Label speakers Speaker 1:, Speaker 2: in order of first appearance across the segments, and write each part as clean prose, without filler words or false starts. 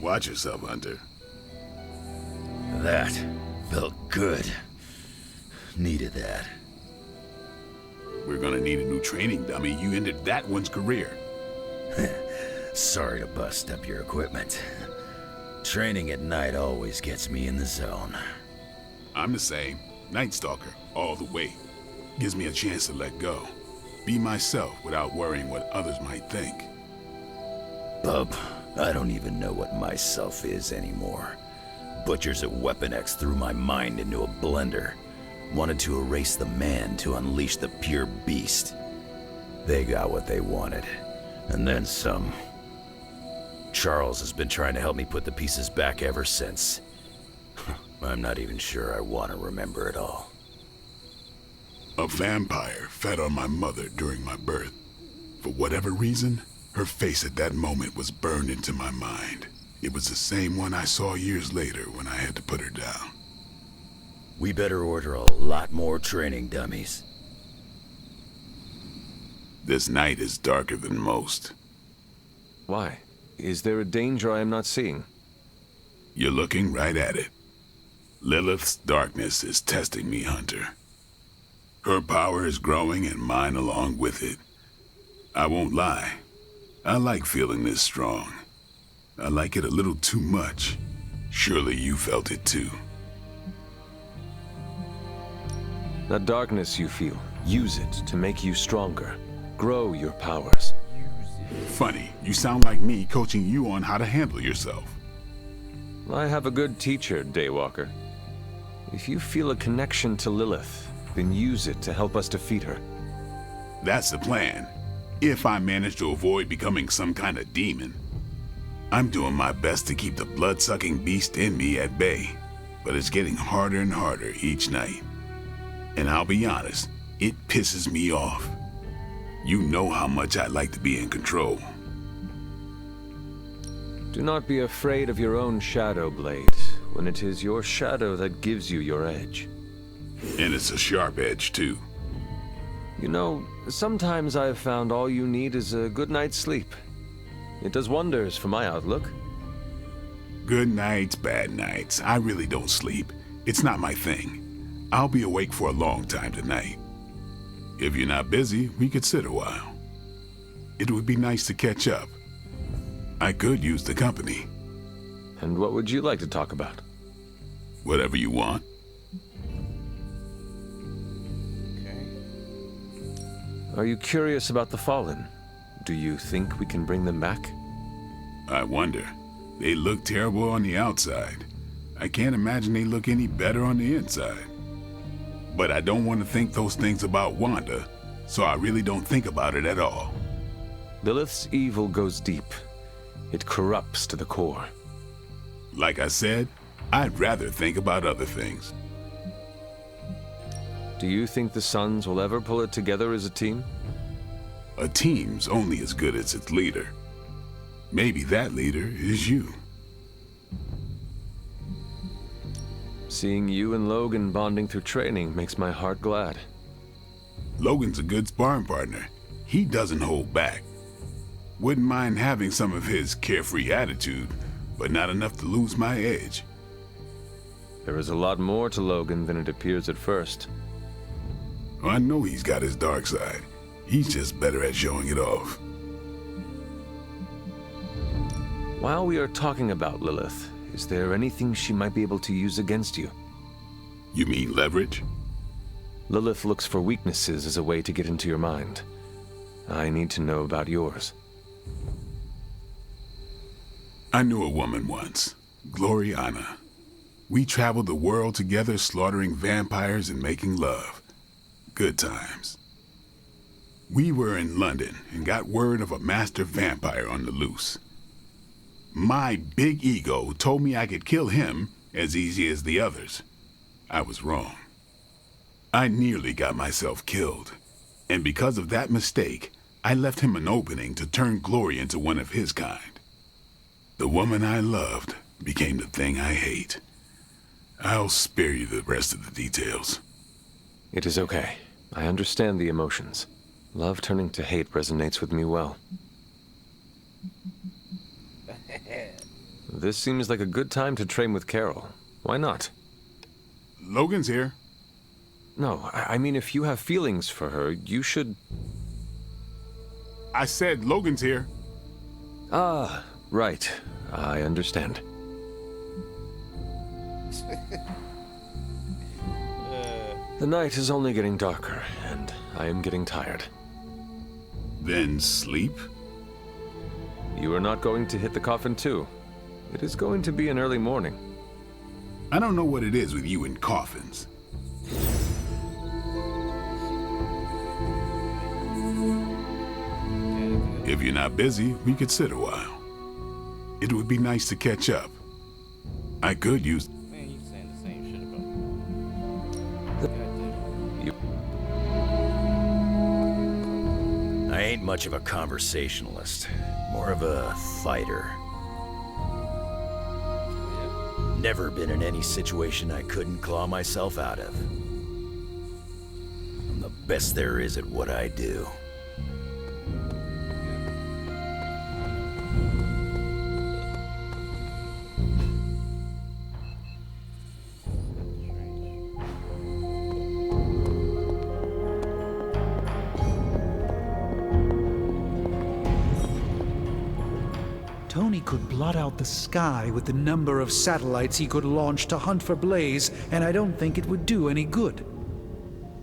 Speaker 1: Watch yourself, Hunter.
Speaker 2: That felt good. Needed that.
Speaker 1: We're gonna need a new training dummy. You ended that one's career.
Speaker 2: Sorry to bust up your equipment. Training at night always gets me in the zone.
Speaker 1: I'm the same. Night Stalker, all the way. Gives me a chance to let go. Be myself without worrying what others might think.
Speaker 2: Bub, I don't even know what myself is anymore. Butchers at Weapon X threw my mind into a blender. Wanted to erase the man to unleash the pure beast. They got what they wanted. And then some. Charles has been trying to help me put the pieces back ever since. I'm not even sure I want to remember it all.
Speaker 1: A vampire fed on my mother during my birth. For whatever reason, her face at that moment was burned into my mind. It was the same one I saw years later when I had to put her down.
Speaker 2: We better order a lot more training dummies.
Speaker 1: This night is darker than most.
Speaker 3: Why? Is there a danger I am not seeing?
Speaker 1: You're looking right at it. Lilith's darkness is testing me, Hunter. Her power is growing and mine along with it. I won't lie. I like feeling this strong. I like it a little too much. Surely you felt it too.
Speaker 3: That darkness you feel, use it to make you stronger. Grow your powers.
Speaker 1: Funny, you sound like me coaching you on how to handle yourself.
Speaker 3: I have a good teacher, Daywalker. If you feel a connection to Lilith, then use it to help us defeat her.
Speaker 1: That's the plan. If I manage to avoid becoming some kind of demon. I'm doing my best to keep the blood-sucking beast in me at bay, but it's getting harder and harder each night. And I'll be honest, it pisses me off. You know how much I like to be in control.
Speaker 3: Do not be afraid of your own shadow, Blade, when it is your shadow that gives you your edge.
Speaker 1: And it's a sharp edge, too.
Speaker 3: You know, sometimes I have found all you need is a good night's sleep. It does wonders for my outlook.
Speaker 1: Good nights, bad nights. I really don't sleep. It's not my thing. I'll be awake for a long time tonight. If you're not busy, we could sit a while. It would be nice to catch up. I could use the company.
Speaker 3: And what would you like to talk about?
Speaker 1: Whatever you want.
Speaker 3: Are you curious about the Fallen? Do you think we can bring them back?
Speaker 1: I wonder. They look terrible on the outside. I can't imagine they look any better on the inside. But I don't want to think those things about Wanda, so I really don't think about it at all.
Speaker 3: Lilith's evil goes deep. It corrupts to the core.
Speaker 1: Like I said, I'd rather think about other things.
Speaker 3: Do you think the Sons will ever pull it together as a team?
Speaker 1: A team's only as good as its leader. Maybe that leader is you.
Speaker 3: Seeing you and Logan bonding through training makes my heart glad.
Speaker 1: Logan's a good sparring partner. He doesn't hold back. Wouldn't mind having some of his carefree attitude, but not enough to lose my edge.
Speaker 3: There is a lot more to Logan than it appears at first.
Speaker 1: I know he's got his dark side. He's just better at showing it off.
Speaker 3: While we are talking about Lilith, is there anything she might be able to use against you?
Speaker 1: You mean leverage?
Speaker 3: Lilith looks for weaknesses as a way to get into your mind. I need to know about yours.
Speaker 1: I knew a woman once, Gloriana. We traveled the world together, slaughtering vampires and making love. Good times. We were in London and got word of a master vampire on the loose. My big ego told me I could kill him as easy as the others. I was wrong. I nearly got myself killed. And because of that mistake, I left him an opening to turn Glory into one of his kind. The woman I loved became the thing I hate. I'll spare you the rest of the details.
Speaker 3: It is okay. I understand the emotions. Love turning to hate resonates with me well. This seems like a good time to train with Carol. Why not?
Speaker 1: Logan's here.
Speaker 3: No, I mean if you have feelings for her, you should...
Speaker 1: I said Logan's here.
Speaker 3: Ah, right. I understand. The night is only getting darker, and I am getting tired.
Speaker 1: Then sleep?
Speaker 3: You are not going to hit the coffin too. It is going to be an early morning.
Speaker 1: I don't know what it is with you and coffins. If you're not busy, we could sit a while. It would be nice to catch up. I could use...
Speaker 4: Man, you saying the same shit about me.
Speaker 3: You...
Speaker 2: I ain't much of a conversationalist, more of a fighter. Never been in any situation I couldn't claw myself out of. I'm the best there is at what I do.
Speaker 5: Tony could blot out the sky with the number of satellites he could launch to hunt for Blaze, and I don't think it would do any good.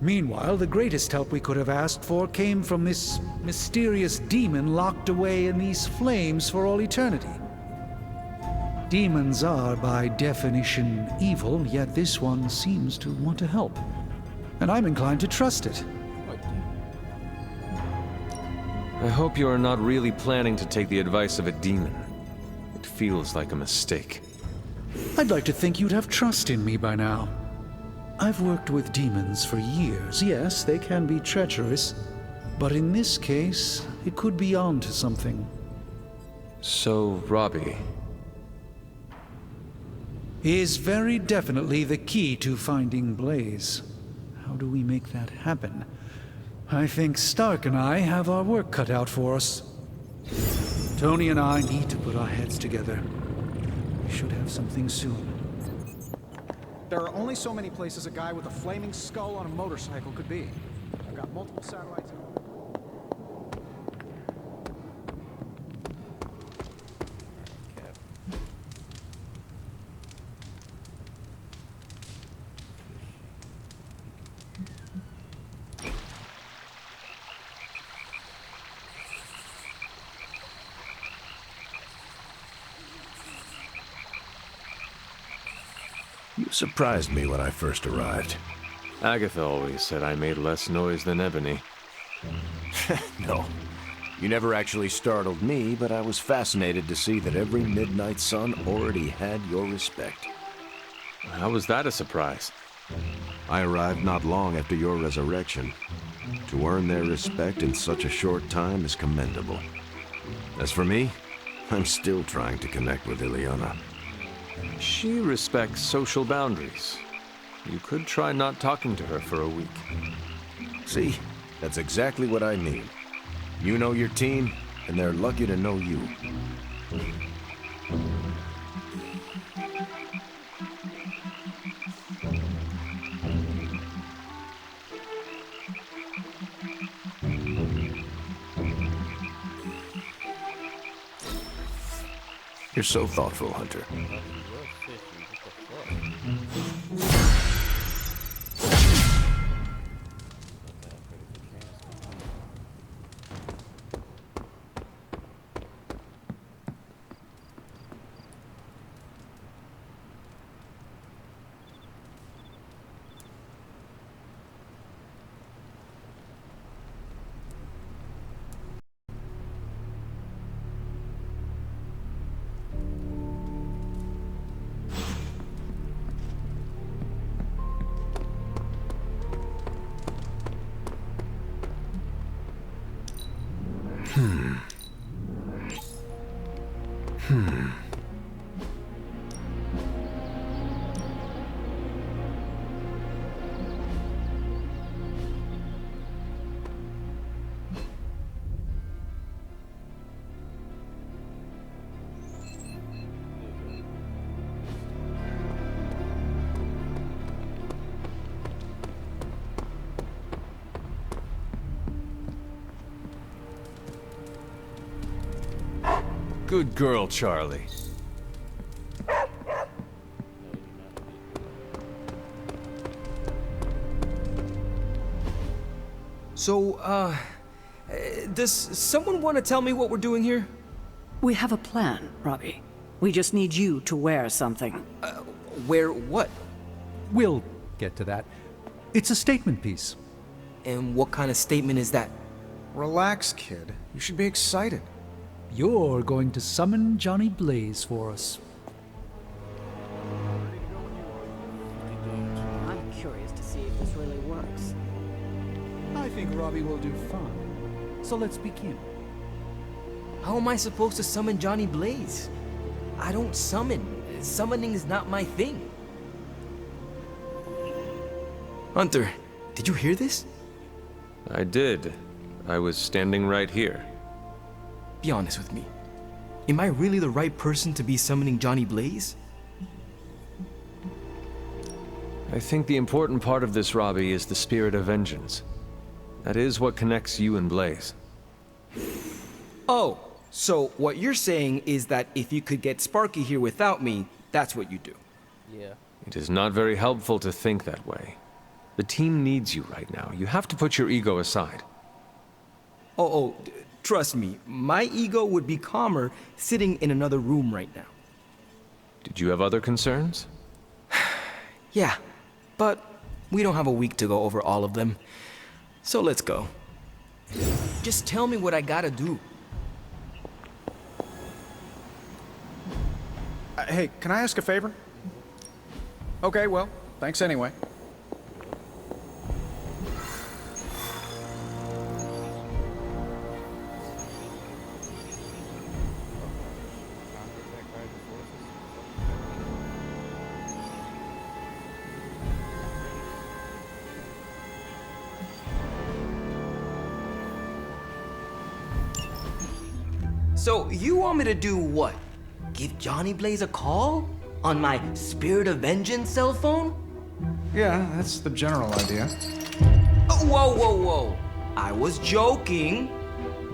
Speaker 5: Meanwhile, the greatest help we could have asked for came from this mysterious demon locked away in these flames for all eternity. Demons are, by definition, evil, yet this one seems to want to help. And I'm inclined to trust it.
Speaker 3: I hope you are not really planning to take the advice of a demon. It feels like a mistake.
Speaker 5: I'd like to think you'd have trust in me by now. I've worked with demons for years. Yes, they can be treacherous, but in this case, it could be on to something.
Speaker 3: So, Robbie...
Speaker 5: is very definitely the key to finding Blaze. How do we make that happen? I think Stark and I have our work cut out for us. Tony and I need to put our heads together. We should have something soon.
Speaker 6: There are only so many places a guy with a flaming skull on a motorcycle could be. I've got multiple satellites.
Speaker 7: You surprised me when I first arrived.
Speaker 3: Agatha always said I made less noise than Ebony.
Speaker 7: No, you never actually startled me, but I was fascinated to see that every midnight sun already had your respect.
Speaker 3: How was that a surprise?
Speaker 7: I arrived not long after your resurrection. To earn their respect in such a short time is commendable. As for me, I'm still trying to connect with Ileana.
Speaker 3: She respects social boundaries. You could try not talking to her for a week.
Speaker 7: See, that's exactly what I need. You know your team, and they're lucky to know you. You're so thoughtful, Hunter.
Speaker 3: Good girl, Charlie.
Speaker 8: So, does someone want to tell me what we're doing here?
Speaker 9: We have a plan, Robbie. We just need you to wear something.
Speaker 8: Where what?
Speaker 5: We'll get to that. It's a statement piece.
Speaker 8: And what kind of statement is that?
Speaker 6: Relax, kid. You should be excited.
Speaker 5: You're going to summon Johnny Blaze for us.
Speaker 9: I'm curious to see if this really works.
Speaker 5: I think Robbie will do fine. So let's begin.
Speaker 8: How am I supposed to summon Johnny Blaze? I don't summon. Summoning is not my thing. Hunter, did you hear this?
Speaker 3: I did. I was standing right here.
Speaker 8: Be honest with me. Am I really the right person to be summoning Johnny Blaze?
Speaker 3: I think the important part of this, Robbie, is the spirit of vengeance. That is what connects you and Blaze.
Speaker 8: Oh, so what you're saying is that if you could get Sparky here without me, that's what you do.
Speaker 4: Yeah.
Speaker 3: It is not very helpful to think that way. The team needs you right now. You have to put your ego aside.
Speaker 8: Trust me, my ego would be calmer sitting in another room right now.
Speaker 3: Did you have other concerns?
Speaker 8: Yeah, but we don't have a week to go over all of them. So let's go. Just tell me what I gotta do.
Speaker 6: Hey, can I ask a favor? Okay, well, thanks anyway.
Speaker 8: So you want me to do what? Give Johnny Blaze a call? On my Spirit of Vengeance cell phone?
Speaker 6: Yeah, that's the general idea.
Speaker 8: Oh, whoa. I was joking.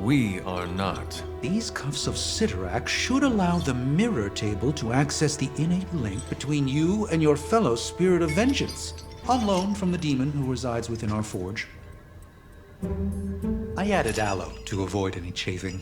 Speaker 3: We are not.
Speaker 5: These cuffs of Cyttorak should allow the mirror table to access the innate link between you and your fellow Spirit of Vengeance, on loan from the demon who resides within our forge. I added aloe to avoid any chafing.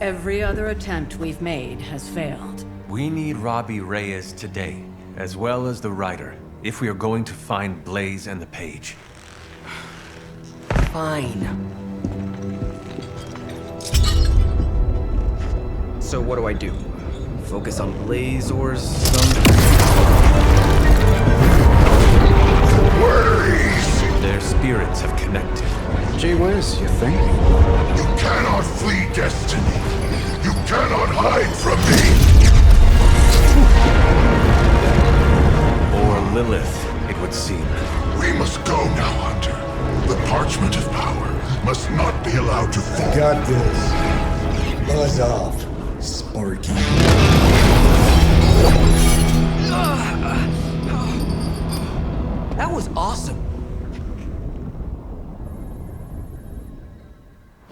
Speaker 9: Every other attempt we've made has failed.
Speaker 3: We need Robbie Reyes today, as well as the writer, if we are going to find Blaze and the page.
Speaker 8: Fine. So what do I do? Focus on Blaze or some...
Speaker 3: Their spirits have connected.
Speaker 6: Gee whiz, you think?
Speaker 10: You cannot flee destiny. You cannot hide from me.
Speaker 3: Or Lilith, it would seem.
Speaker 10: We must go now, Hunter. The parchment of power must not be allowed to fall.
Speaker 11: Got this. Buzz off, Sparky.
Speaker 8: That was awesome.